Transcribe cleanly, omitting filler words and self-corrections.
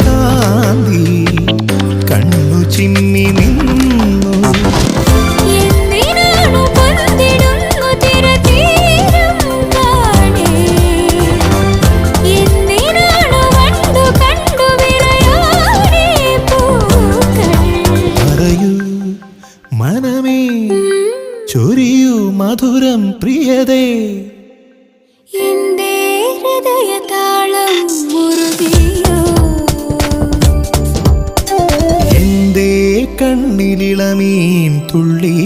കാന്തി കണ്ണു ചിമ്മി നിന്നു. പറയൂ മനമേ, ചൊരിയൂ മധുരം പ്രിയതേ. എന്റെ ഹൃദയതാളം മുറുകിയോ, എന്റെ കണ്ണിലിളമീൻ തുള്ളി